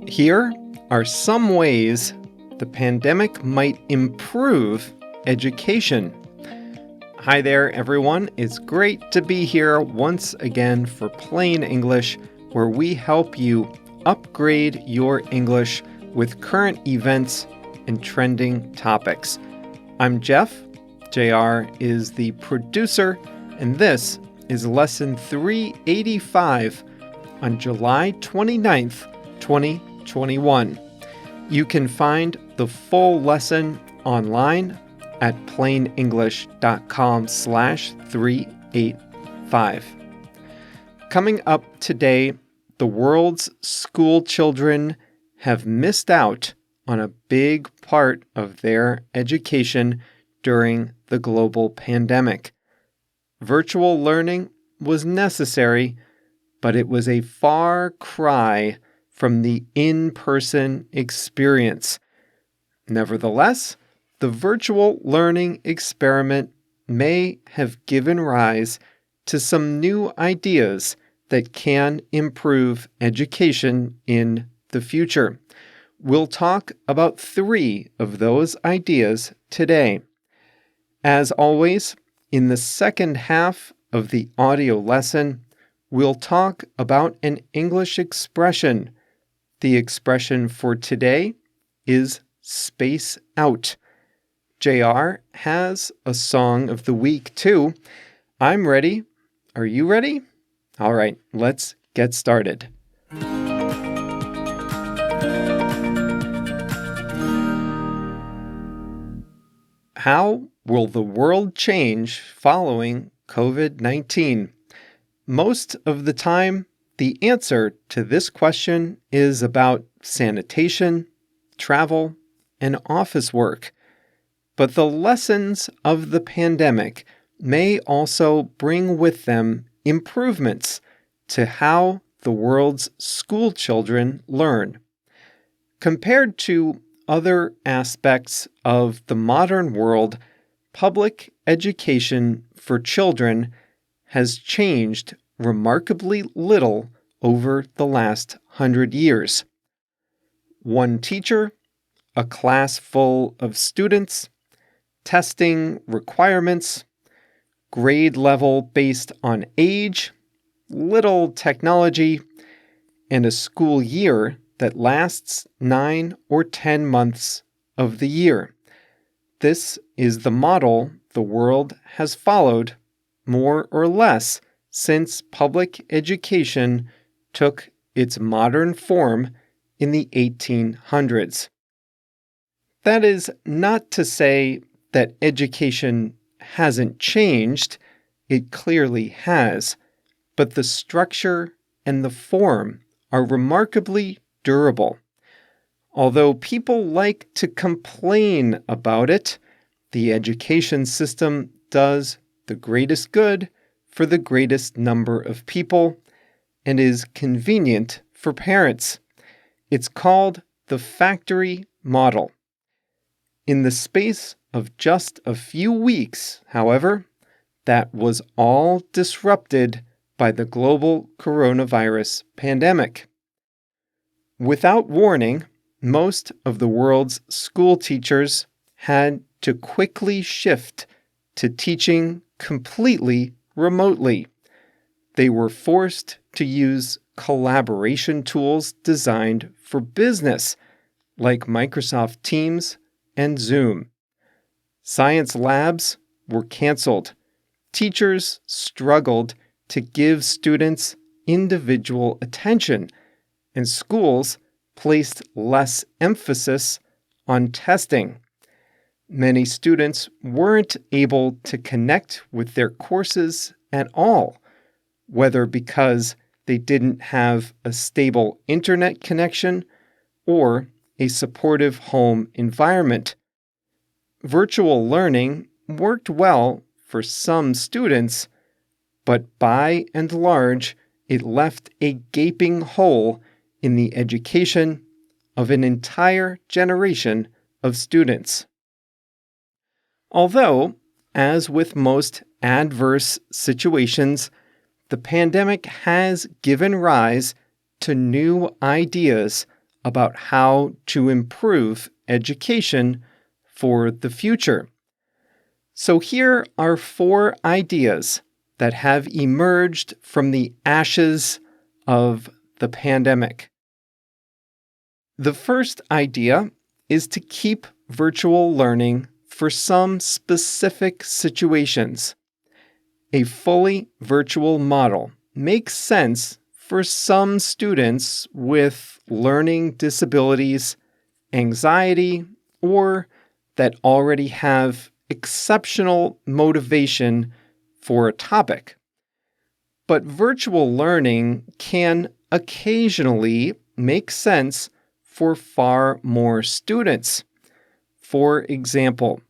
Here are some ways the pandemic might improve education. Hi there, everyone. It's great to be here once again for Plain English, where we help you upgrade your English with current events and trending topics. I'm Jeff. JR is the producer, and this is lesson 385 on July 29th, 2021. You can find the full lesson online at plainenglish.com/385. Coming up today, the world's school children have missed out on a big part of their education during the global pandemic. Virtual learning was necessary, but it was a far cry from the in-person experience. Nevertheless, the virtual learning experiment may have given rise to some new ideas that can improve education in the future. We'll talk about 3 of those ideas today. As always, in the second half of the audio lesson, we'll talk about an English expression. The expression for today is space out. JR has a song of the week too. I'm ready. Are you ready? All right, let's get started. How will the world change following COVID-19? Most of the time, the answer to this question is about sanitation, travel, and office work. But the lessons of the pandemic may also bring with them improvements to how the world's school children learn. Compared to other aspects of the modern world, public education for children has changed remarkably little over the last 100 years. One teacher, a class full of students, testing requirements, grade level based on age, little technology, and a school year that lasts 9 or 10 months of the year. This is the model the world has followed, more or less, since public education took its modern form in the 1800s. That is not to say that education hasn't changed. It clearly has, but the structure and the form are remarkably durable. Although people like to complain about it, the education system does the greatest good for the greatest number of people and is convenient for parents. It's called the factory model. In the space of just a few weeks, however, that was all disrupted by the global coronavirus pandemic. Without warning, most of the world's school teachers had to quickly shift to teaching completely remotely. They were forced to use collaboration tools designed for business, like Microsoft Teams and Zoom. Science labs were canceled. Teachers struggled to give students individual attention, and schools placed less emphasis on testing. Many students weren't able to connect with their courses at all, whether because they didn't have a stable internet connection or a supportive home environment. Virtual learning worked well for some students, but by and large, it left a gaping hole in the education of an entire generation of students. Although, as with most adverse situations, the pandemic has given rise to new ideas about how to improve education for the future. So here are 4 ideas that have emerged from the ashes of the pandemic. The first idea is to keep virtual learning for some specific situations. A fully virtual model makes sense for some students with learning disabilities, anxiety, or that already have exceptional motivation for a topic. But virtual learning can occasionally make sense for far more students. For example,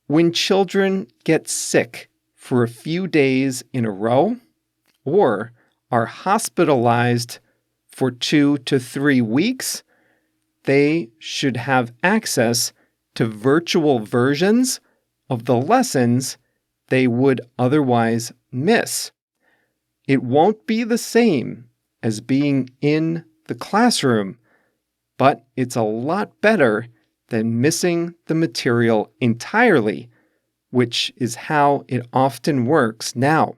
when children get sick for a few days in a row or are hospitalized for 2 to 3 weeks, they should have access to virtual versions of the lessons they would otherwise miss. It won't be the same as being in the classroom, but it's a lot better than missing the material entirely, which is how it often works now.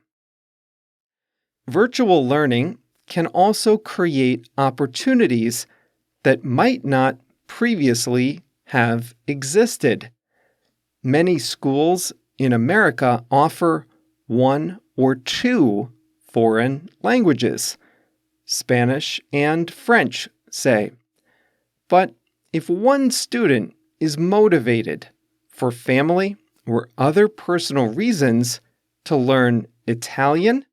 Virtual learning can also create opportunities that might not previously have existed. Many schools in America offer 1 or 2 foreign languages, Spanish and French, say. But if one student is motivated for family or other personal reasons to learn Italian,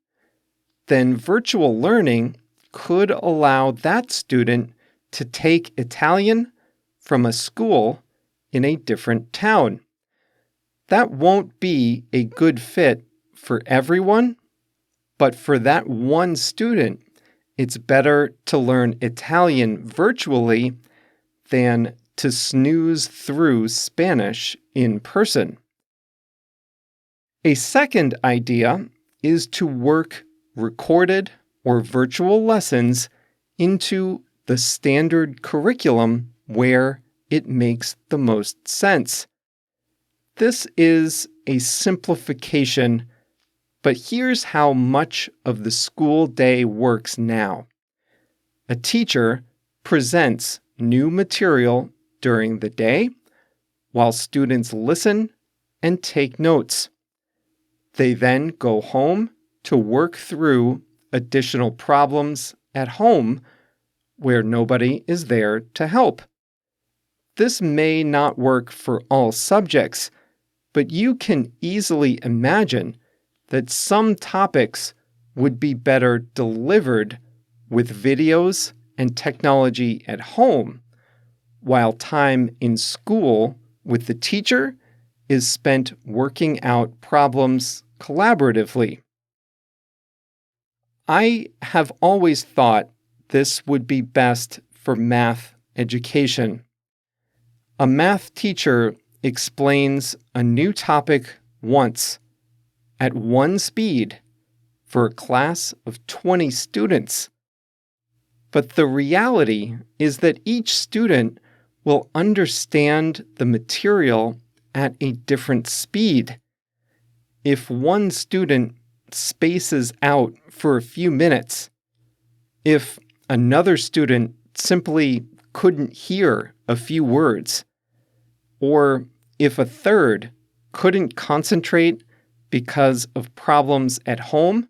then virtual learning could allow that student to take Italian from a school in a different town. That won't be a good fit for everyone, but for that one student, it's better to learn Italian virtually than to snooze through Spanish in person. A second idea is to work recorded or virtual lessons into the standard curriculum where it makes the most sense. This is a simplification, but here's how much of the school day works now. A teacher presents new material during the day while students listen and take notes. They then go home to work through additional problems at home where nobody is there to help. This may not work for all subjects, but you can easily imagine that some topics would be better delivered with videos and technology at home, while time in school with the teacher is spent working out problems collaboratively. I have always thought this would be best for math education. A math teacher explains a new topic once at one speed for a class of 20 students. But the reality is that each student will understand the material at a different speed. If one student spaces out for a few minutes, if another student simply couldn't hear a few words, or if a third couldn't concentrate because of problems at home,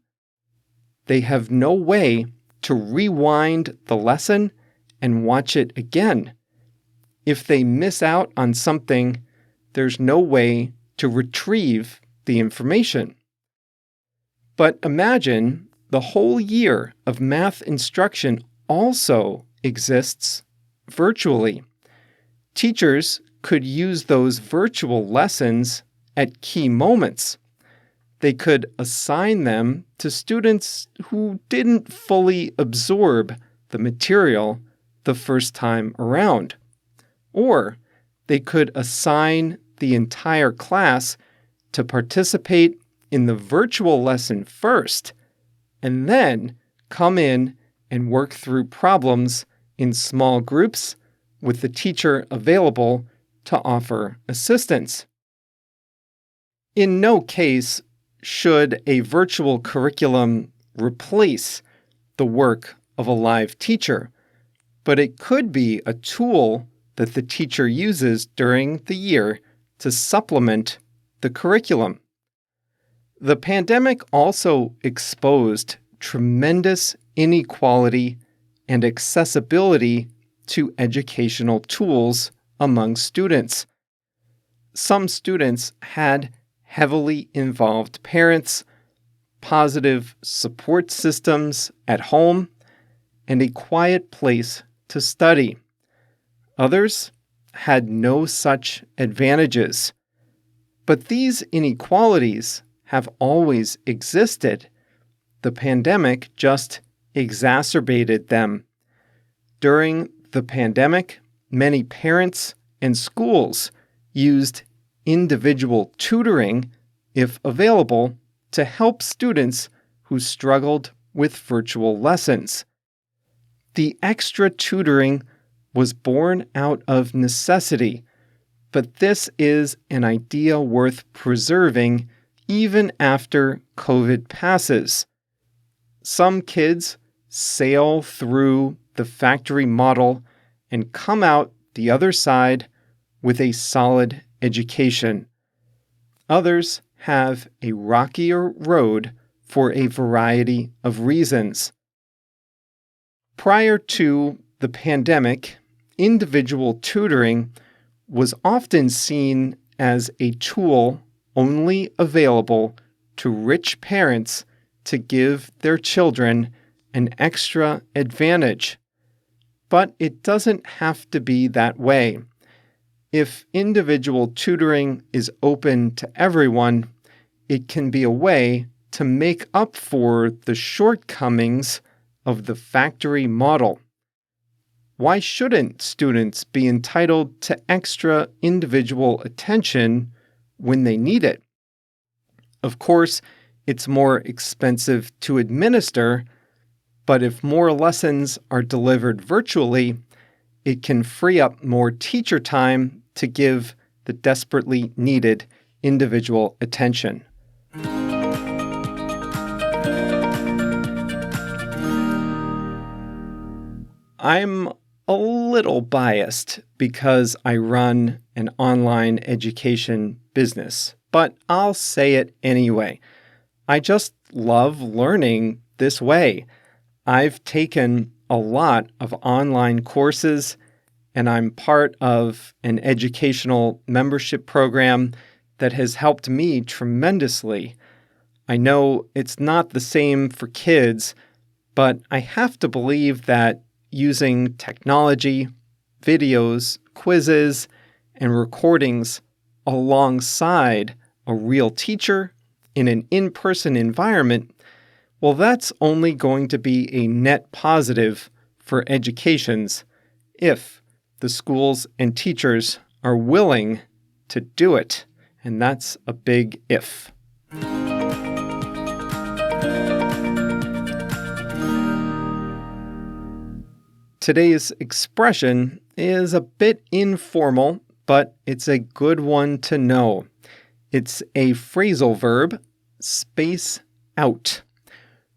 they have no way to rewind the lesson and watch it again. If they miss out on something, there's no way to retrieve the information. But imagine the whole year of math instruction also exists virtually. Teachers could use those virtual lessons at key moments. They could assign them to students who didn't fully absorb the material the first time around. Or they could assign the entire class to participate in the virtual lesson first, and then come in and work through problems in small groups with the teacher available to offer assistance. In no case should a virtual curriculum replace the work of a live teacher, but it could be a tool that the teacher uses during the year to supplement the curriculum. The pandemic also exposed tremendous inequality and accessibility to educational tools among students. Some students had heavily involved parents, positive support systems at home, and a quiet place to study. Others had no such advantages. But these inequalities have always existed. The pandemic just exacerbated them. During the pandemic, many parents and schools used individual tutoring, if available, to help students who struggled with virtual lessons. The extra tutoring was born out of necessity, but this is an idea worth preserving even after COVID passes. Some kids sail through the factory model and come out the other side with a solid education. Others have a rockier road for a variety of reasons. Prior to the pandemic, individual tutoring was often seen as a tool only available to rich parents to give their children an extra advantage. But it doesn't have to be that way. If individual tutoring is open to everyone, it can be a way to make up for the shortcomings of the factory model. Why shouldn't students be entitled to extra individual attention when they need it? Of course, it's more expensive to administer, but if more lessons are delivered virtually, it can free up more teacher time to give the desperately needed individual attention. I'm a little biased because I run an online education business, but I'll say it anyway. I just love learning this way. I've taken a lot of online courses, and I'm part of an educational membership program that has helped me tremendously. I know it's not the same for kids, but I have to believe that using technology, videos, quizzes, and recordings alongside a real teacher in an in-person environment, well, that's only going to be a net positive for educations if the schools and teachers are willing to do it. And that's a big if. Today's expression is a bit informal, but it's a good one to know. It's a phrasal verb, space out.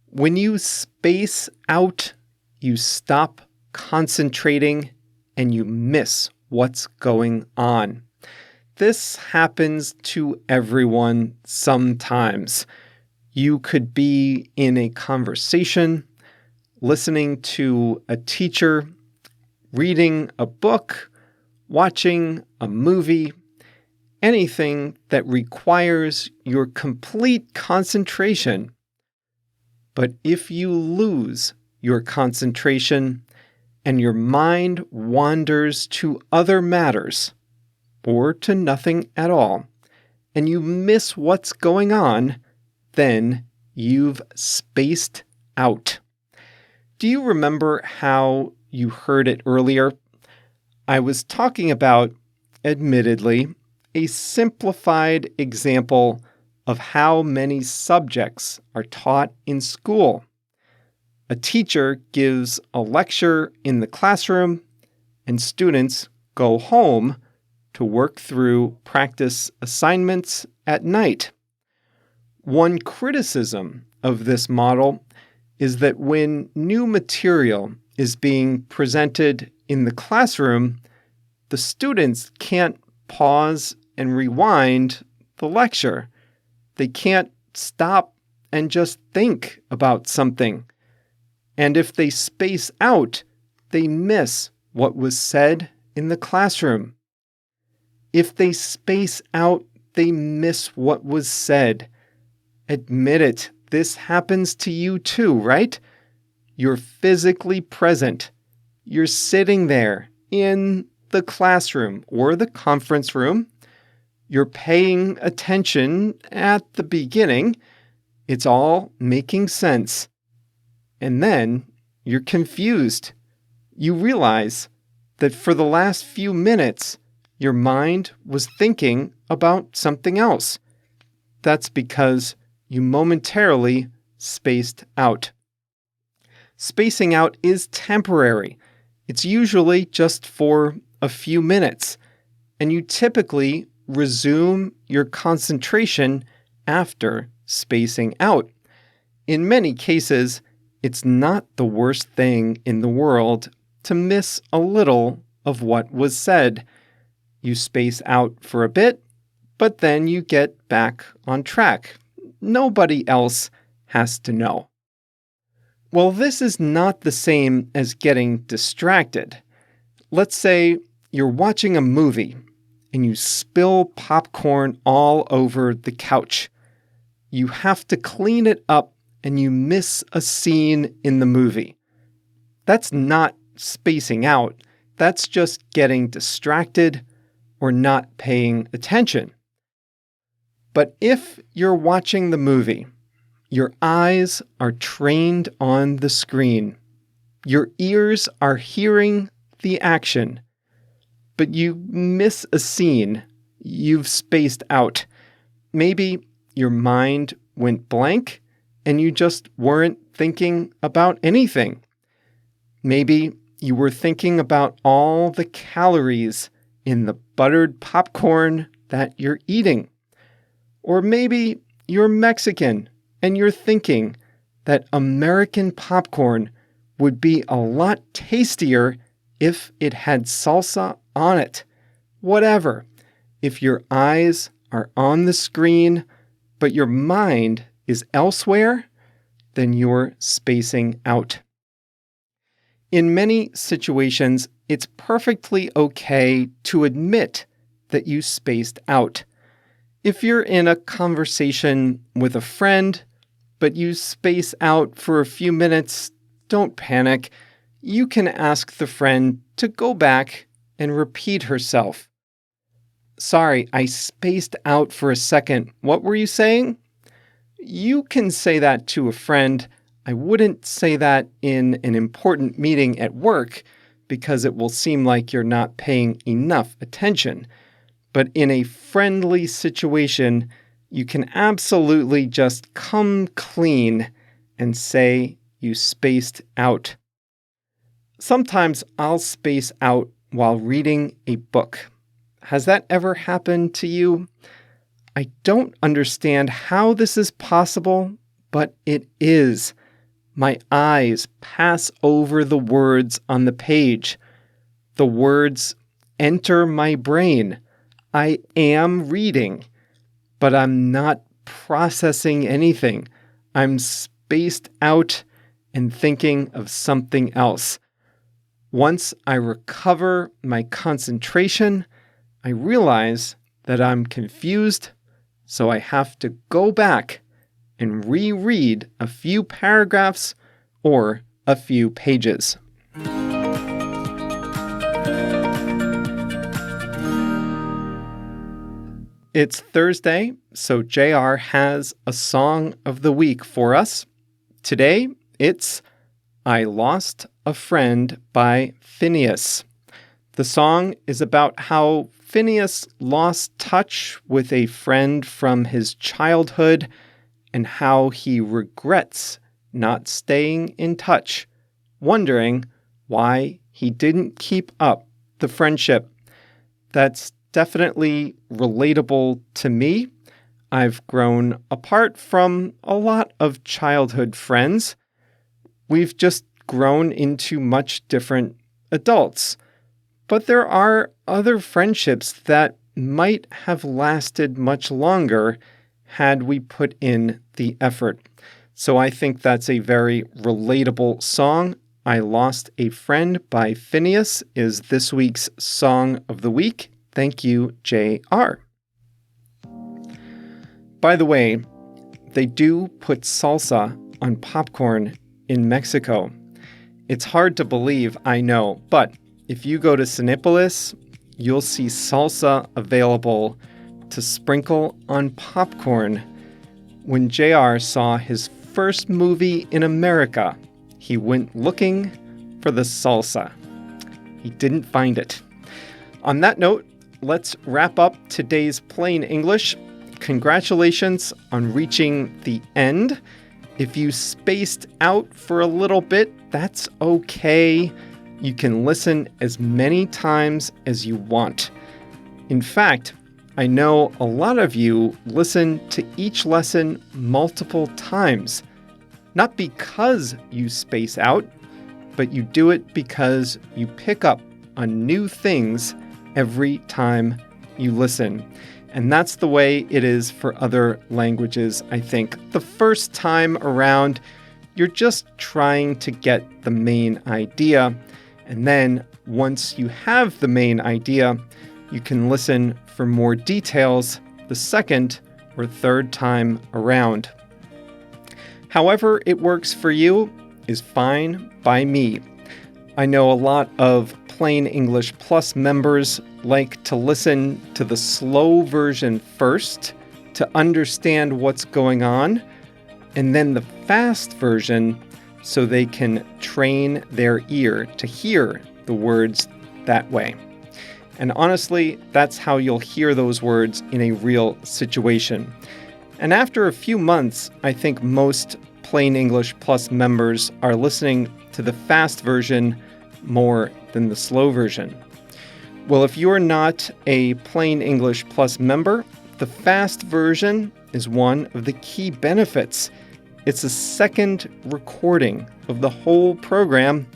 When you space out, you stop concentrating and you miss what's going on. This happens to everyone sometimes. You could be in a conversation, listening to a teacher, reading a book, watching a movie, anything that requires your complete concentration. But if you lose your concentration and your mind wanders to other matters, or to nothing at all, and you miss what's going on, then you've spaced out. Do you remember how you heard it earlier? I was talking about, admittedly, a simplified example of how many subjects are taught in school. A teacher gives a lecture in the classroom, and students go home to work through practice assignments at night. One criticism of this model is that when new material is being presented in the classroom, the students can't pause and rewind the lecture. They can't stop and just think about something. And if they space out, they miss what was said in the classroom. If they space out, they miss what was said. Admit it, this happens to you too, right? You're physically present. You're sitting there in the classroom or the conference room. You're paying attention at the beginning. It's all making sense. And then you're confused. You realize that for the last few minutes, your mind was thinking about something else. That's because you momentarily spaced out. Spacing out is temporary. It's usually just for a few minutes, and you typically resume your concentration after spacing out. In many cases, it's not the worst thing in the world to miss a little of what was said. You space out for a bit, but then you get back on track. Nobody else has to know. Well, this is not the same as getting distracted. Let's say you're watching a movie and you spill popcorn all over the couch. You have to clean it up and you miss a scene in the movie. That's not spacing out. That's just getting distracted or not paying attention. But if you're watching the movie, your eyes are trained on the screen. Your ears are hearing the action. But you miss a scene. You've spaced out. Maybe your mind went blank and you just weren't thinking about anything. Maybe you were thinking about all the calories in the buttered popcorn that you're eating. Or maybe you're Mexican and you're thinking that American popcorn would be a lot tastier if it had salsa on it. Whatever. If your eyes are on the screen, but your mind is elsewhere, then you're spacing out. In many situations, it's perfectly okay to admit that you spaced out. If you're in a conversation with a friend, but you space out for a few minutes, don't panic. You can ask the friend to go back and repeat herself. Sorry, I spaced out for a second. What were you saying? You can say that to a friend. I wouldn't say that in an important meeting at work because it will seem like you're not paying enough attention. But in a friendly situation, you can absolutely just come clean and say you spaced out. Sometimes I'll space out while reading a book. Has that ever happened to you? I don't understand how this is possible, but it is. My eyes pass over the words on the page. The words enter my brain. I am reading, but I'm not processing anything. I'm spaced out and thinking of something else. Once I recover my concentration, I realize that I'm confused, so I have to go back and reread a few paragraphs or a few pages. It's Thursday, so JR has a song of the week for us. Today, it's I Lost a Friend by Phineas. The song is about how Phineas lost touch with a friend from his childhood and how he regrets not staying in touch, wondering why he didn't keep up the friendship. That's definitely relatable to me. I've grown apart from a lot of childhood friends. We've just grown into much different adults. But there are other friendships that might have lasted much longer had we put in the effort. So I think that's a very relatable song. I Lost a Friend by Phineas is this week's Song of the Week. Thank you, JR. By the way, they do put salsa on popcorn in Mexico. It's hard to believe, I know, but if you go to Cinépolis, you'll see salsa available to sprinkle on popcorn. When JR saw his first movie in America, he went looking for the salsa. He didn't find it. On that note, let's wrap up today's Plain English. Congratulations on reaching the end. If you spaced out for a little bit, that's okay. You can listen as many times as you want. In fact, I know a lot of you listen to each lesson multiple times, not because you space out, but you do it because you pick up on new things every time you listen. And that's the way it is for other languages, I think. The first time around, you're just trying to get the main idea. And then once you have the main idea, you can listen for more details the second or third time around. However it works for you is fine by me. I know a lot of Plain English Plus members like to listen to the slow version first to understand what's going on, and then the fast version so they can train their ear to hear the words that way. And honestly, that's how you'll hear those words in a real situation. And after a few months, I think most Plain English Plus members are listening to the fast version more than the slow version. Well, if you're not a Plain English Plus member, the fast version is one of the key benefits. It's a second recording of the whole program,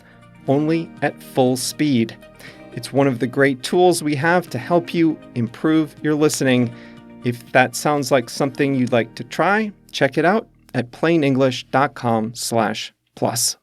only at full speed. It's one of the great tools we have to help you improve your listening. If that sounds like something you'd like to try, check it out at plainenglish.com/plus.